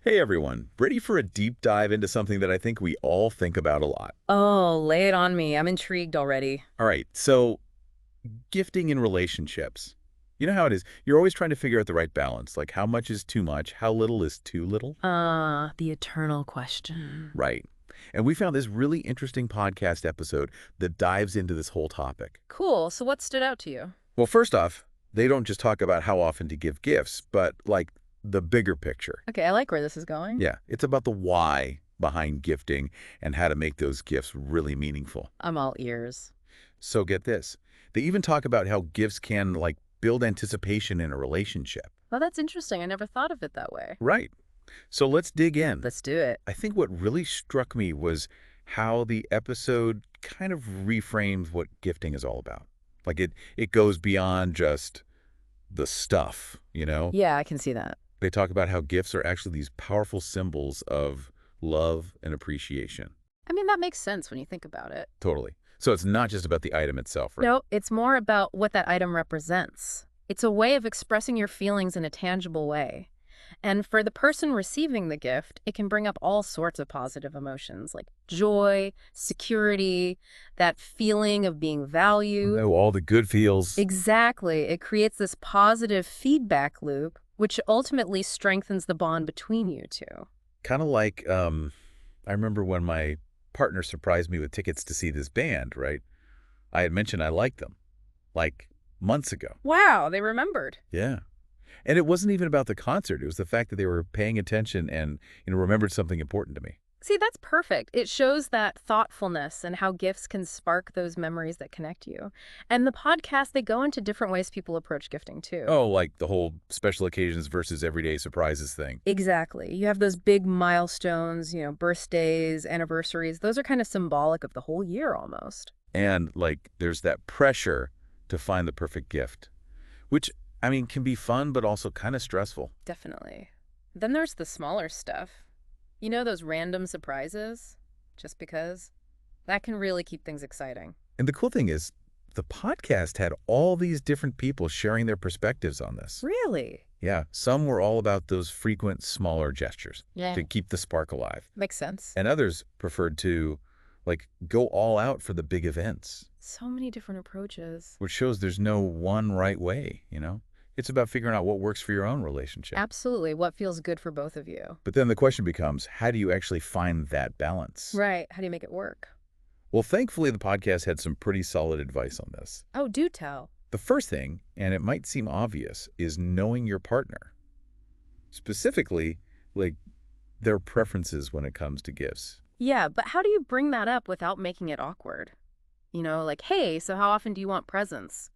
Hey everyone, ready for a deep dive into something that I think we all think about a lot. Oh, lay it on me. I'm intrigued already. All right, so gifting in relationships. You know how it is. You're always trying to figure out the right balance, like how much is too much, how little is too little. The eternal question. Right. And we found this really interesting podcast episode that dives into this whole topic. Cool. So what stood out to you? Well, first off, they don't just talk about how often to give gifts, but like the bigger picture. Okay, I like where this is going. Yeah, it's about the why behind gifting and how to make those gifts really meaningful. I'm all ears. So get this. They even talk about how gifts can build anticipation in a relationship. Well, that's interesting. I never thought of it that way. Right. So let's dig in. Let's do it. I think what really struck me was how the episode kind of reframes what gifting is all about. It goes beyond just the stuff. Yeah, I can see that. They talk about how gifts are actually these powerful symbols of love and appreciation. I mean, that makes sense when you think about it. Totally. So it's not just about the item itself, right? No, it's more about what that item represents. It's a way of expressing your feelings in a tangible way. And for the person receiving the gift, it can bring up all sorts of positive emotions like joy, security, that feeling of being valued. Oh, all the good feels. Exactly. It creates this positive feedback loop, which ultimately strengthens the bond between you two. Kind of I remember when my partner surprised me with tickets to see this band, right? I had mentioned I liked them, like months ago. Wow, they remembered. Yeah. And it wasn't even about the concert. It was the fact that they were paying attention and, remembered something important to me. See, that's perfect. It shows that thoughtfulness and how gifts can spark those memories that connect you. And the podcast, they go into different ways people approach gifting too. Oh, like the whole special occasions versus everyday surprises thing. Exactly. You have those big milestones, birthdays, anniversaries. Those are kind of symbolic of the whole year almost. And there's that pressure to find the perfect gift, which, can be fun, but also kind of stressful. Definitely. Then there's the smaller stuff. You know, those random surprises? Just because? That can really keep things exciting. And the cool thing is, the podcast had all these different people sharing their perspectives on this. Really? Yeah, some were all about those frequent, smaller gestures Yeah. to keep the spark alive. Makes sense. And others preferred to, go all out for the big events, So many different approaches. which shows there's no one right way. It's about figuring out what works for your own relationship. Absolutely. What feels good for both of you? But then the question becomes, how do you actually find that balance? Right. How do you make it work? Well, thankfully, the podcast had some pretty solid advice on this. Oh, do tell. The first thing, and it might seem obvious, is knowing your partner. Specifically, their preferences when it comes to gifts. Yeah, but how do you bring that up without making it awkward? Like, hey, so how often do you want presents?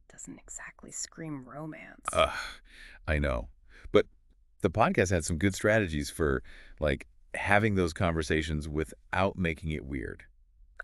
Doesn't exactly scream romance. Ugh, I know. But the podcast had some good strategies for, having those conversations without making it weird.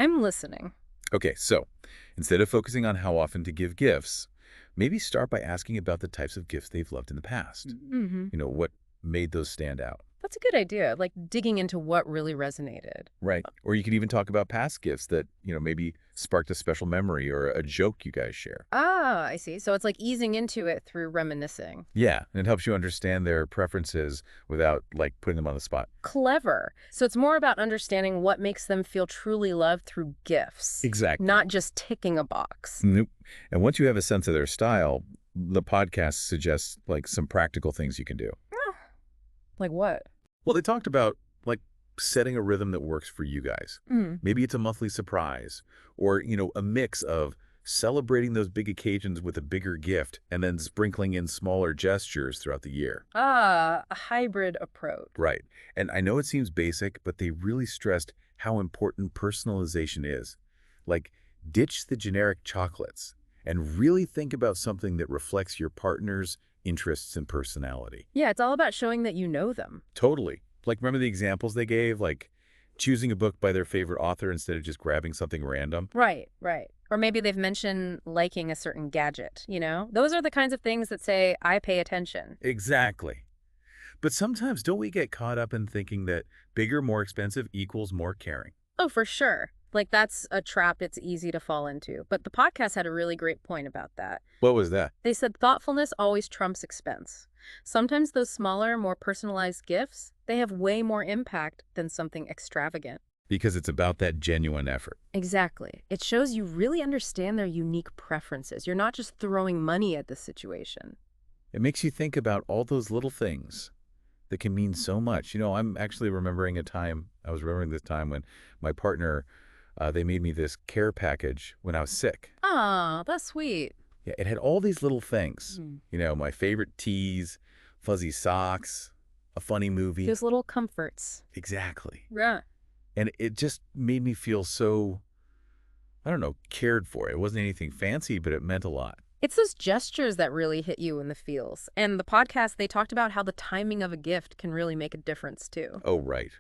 I'm listening. Okay, so instead of focusing on how often to give gifts, maybe start by asking about the types of gifts they've loved in the past. Mm-hmm. What made those stand out. That's a good idea, like digging into what really resonated. Right. Or you could even talk about past gifts that, maybe sparked a special memory or a joke you guys share. Ah, I see. So it's like easing into it through reminiscing. Yeah, and it helps you understand their preferences without, putting them on the spot. Clever. So it's more about understanding what makes them feel truly loved through gifts, Exactly. not just ticking a box. Nope. And once you have a sense of their style, the podcast suggests, some practical things you can do. Like what? Well, they talked about, setting a rhythm that works for you guys. Mm. Maybe it's a monthly surprise or, a mix of celebrating those big occasions with a bigger gift and then sprinkling in smaller gestures throughout the year. Ah, a hybrid approach. Right. And I know it seems basic, but they really stressed how important personalization is. Ditch the generic chocolates and really think about something that reflects your partner's interests and personality. Yeah, it's all about showing that you know them. Totally. Remember the examples they gave? Choosing a book by their favorite author instead of just grabbing something random? Right, right. Or maybe they've mentioned liking a certain gadget. Those are the kinds of things that say, I pay attention. Exactly. But sometimes don't we get caught up in thinking that bigger, more expensive equals more caring? Oh, for sure. Like, that's a trap it's easy to fall into. But the podcast had a really great point about that. What was that? They said thoughtfulness always trumps expense. Sometimes those smaller, more personalized gifts, they have way more impact than something extravagant. Because it's about that genuine effort. Exactly. It shows you really understand their unique preferences. You're not just throwing money at the situation. It makes you think about all those little things that can mean so much. I'm actually remembering I was remembering this time when my partner, they made me this care package when I was sick. Ah, that's sweet. Yeah, it had all these little things. Mm. My favorite teas, fuzzy socks, a funny movie. Those little comforts. Exactly. Yeah. And it just made me feel so, I don't know, cared for. It wasn't anything fancy, but it meant a lot. It's those gestures that really hit you in the feels. And the podcast, they talked about how the timing of a gift can really make a difference, too. Oh, right.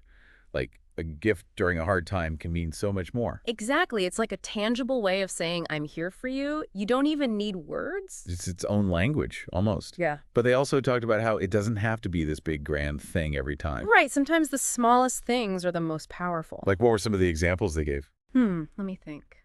Like a gift during a hard time can mean so much more. Exactly. It's like a tangible way of saying, I'm here for you. You don't even need words. It's its own language, almost. Yeah. But they also talked about how it doesn't have to be this big, grand thing every time. Right. Sometimes the smallest things are the most powerful. Like, what were some of the examples they gave? Let me think.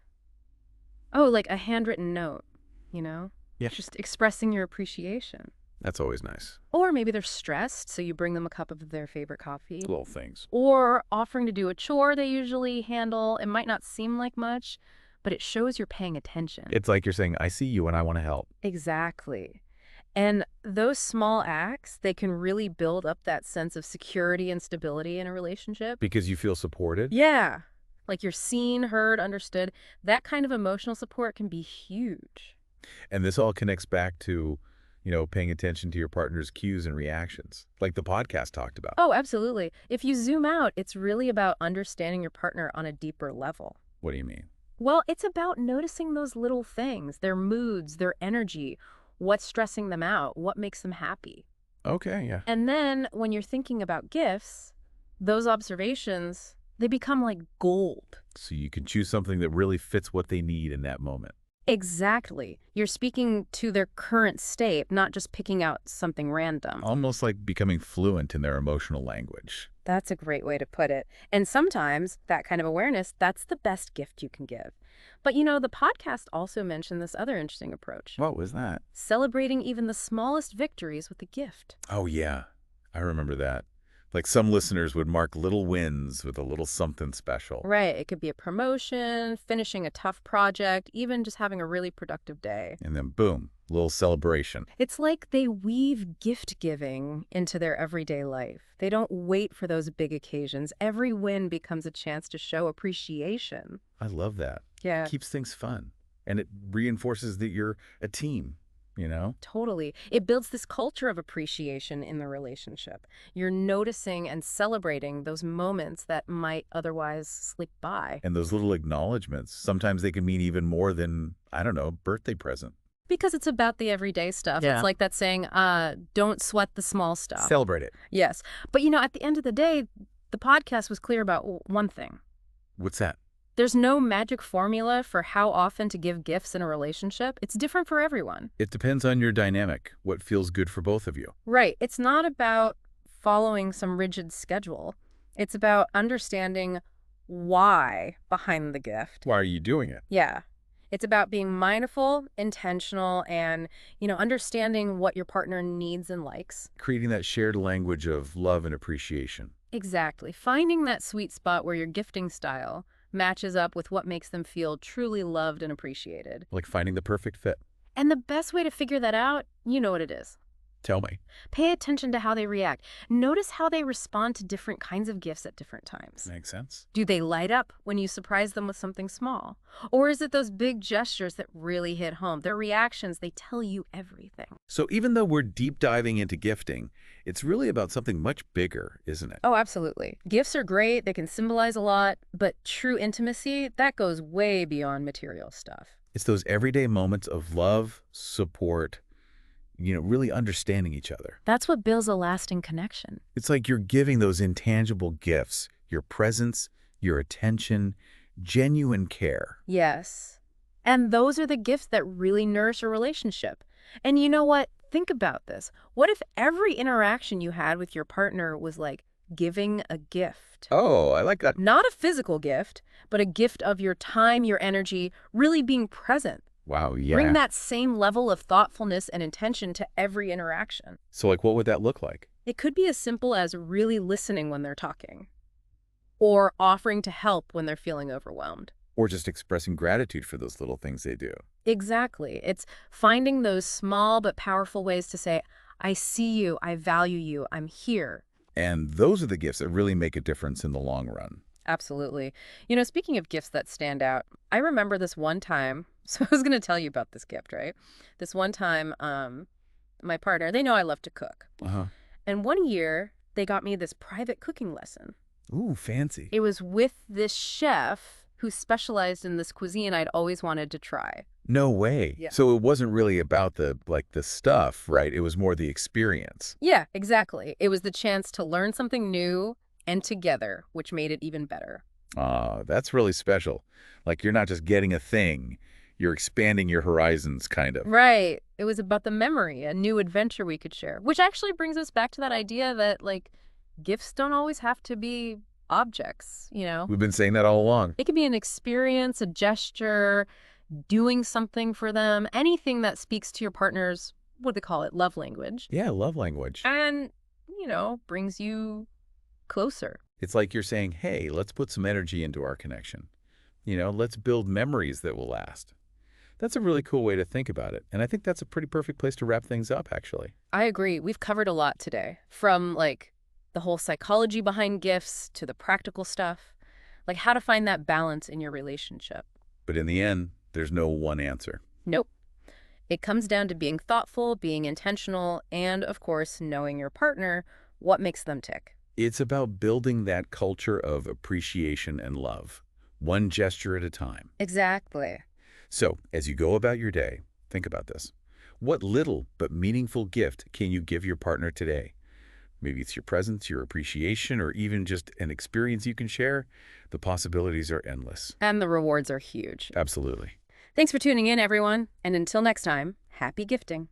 Oh, like a handwritten note, you know? Yeah. Just expressing your appreciation. That's always nice. Or maybe they're stressed, so you bring them a cup of their favorite coffee. Little things. Or offering to do a chore they usually handle. It might not seem like much, but it shows you're paying attention. It's like you're saying, I see you and I want to help. Exactly. And those small acts, they can really build up that sense of security and stability in a relationship. Because you feel supported? Yeah. Like you're seen, heard, understood. That kind of emotional support can be huge. And this all connects back to, paying attention to your partner's cues and reactions, like the podcast talked about. Oh, absolutely. If you zoom out, it's really about understanding your partner on a deeper level. What do you mean? Well, it's about noticing those little things, their moods, their energy, what's stressing them out, what makes them happy. Okay, yeah. And then when you're thinking about gifts, those observations, they become like gold. So you can choose something that really fits what they need in that moment. Exactly. You're speaking to their current state, not just picking out something random. Almost like becoming fluent in their emotional language. That's a great way to put it. And sometimes that kind of awareness, that's the best gift you can give. But the podcast also mentioned this other interesting approach. What was that? Celebrating even the smallest victories with a gift. Oh, yeah. I remember that. Like some listeners would mark little wins with a little something special. Right. It could be a promotion, finishing a tough project, even just having a really productive day. And then boom, little celebration. It's like they weave gift giving into their everyday life. They don't wait for those big occasions. Every win becomes a chance to show appreciation. I love that. Yeah. It keeps things fun. And it reinforces that you're a team. Totally. It builds this culture of appreciation in the relationship. You're noticing and celebrating those moments that might otherwise slip by. And those little acknowledgments, sometimes they can mean even more than, I don't know, a birthday present. Because it's about the everyday stuff. Yeah. It's like that saying, don't sweat the small stuff. Celebrate it. Yes. But at the end of the day, the podcast was clear about one thing. What's that? There's no magic formula for how often to give gifts in a relationship. It's different for everyone. It depends on your dynamic, what feels good for both of you. Right. It's not about following some rigid schedule. It's about understanding why behind the gift. Why are you doing it? Yeah. It's about being mindful, intentional, and, understanding what your partner needs and likes. Creating that shared language of love and appreciation. Exactly. Finding that sweet spot where your gifting style matches up with what makes them feel truly loved and appreciated. Like finding the perfect fit. And the best way to figure that out, you know what it is. Tell me. Pay attention to how they react. Notice how they respond to different kinds of gifts at different times. Makes sense. Do they light up when you surprise them with something small? Or is it those big gestures that really hit home? Their reactions, they tell you everything. So even though we're deep diving into gifting, it's really about something much bigger, isn't it? Oh, absolutely. Gifts are great. They can symbolize a lot. But true intimacy, that goes way beyond material stuff. It's those everyday moments of love, support, really understanding each other. That's what builds a lasting connection. It's like you're giving those intangible gifts, your presence, your attention, genuine care. Yes. And those are the gifts that really nourish a relationship. And you know what? Think about this. What if every interaction you had with your partner was like giving a gift. Oh, I like that. Not a physical gift, but a gift of your time, your energy, really being present. Wow, Bring yeah. that same level of thoughtfulness and intention to every interaction. So, like, what would that look like? It could be as simple as really listening when they're talking, or offering to help when they're feeling overwhelmed. Or just expressing gratitude for those little things they do. Exactly. It's finding those small but powerful ways to say, I see you, I value you, I'm here. And those are the gifts that really make a difference in the long run. Absolutely. Speaking of gifts that stand out, I remember this one time. So I was going to tell you about this gift, right? This one time, my partner, they know I love to cook. Uh-huh. And one year, they got me this private cooking lesson. Ooh, fancy. It was with this chef who specialized in this cuisine I'd always wanted to try. No way. Yeah. So it wasn't really about the stuff, right? It was more the experience. Yeah, exactly. It was the chance to learn something new and together, which made it even better. That's really special. Like you're not just getting a thing, you're expanding your horizons, kind of. Right. It was about the memory, a new adventure we could share, which actually brings us back to that idea that, like, gifts don't always have to be objects. We've been saying that all along. It could be an experience, a gesture, doing something for them, anything that speaks to your partner's, what do they call it, love language, Yeah, love language. and, brings you closer. It's like you're saying, hey, let's put some energy into our connection. Let's build memories that will last. That's a really cool way to think about it. And I think that's a pretty perfect place to wrap things up, actually. I agree. We've covered a lot today, from like the whole psychology behind gifts to the practical stuff, like how to find that balance in your relationship. But in the end, there's no one answer. Nope. It comes down to being thoughtful, being intentional, and of course, knowing your partner, what makes them tick. It's about building that culture of appreciation and love, one gesture at a time. Exactly. So, as you go about your day, think about this. What little but meaningful gift can you give your partner today? Maybe it's your presence, your appreciation, or even just an experience you can share. The possibilities are endless. And the rewards are huge. Absolutely. Thanks for tuning in, everyone. And until next time, happy gifting.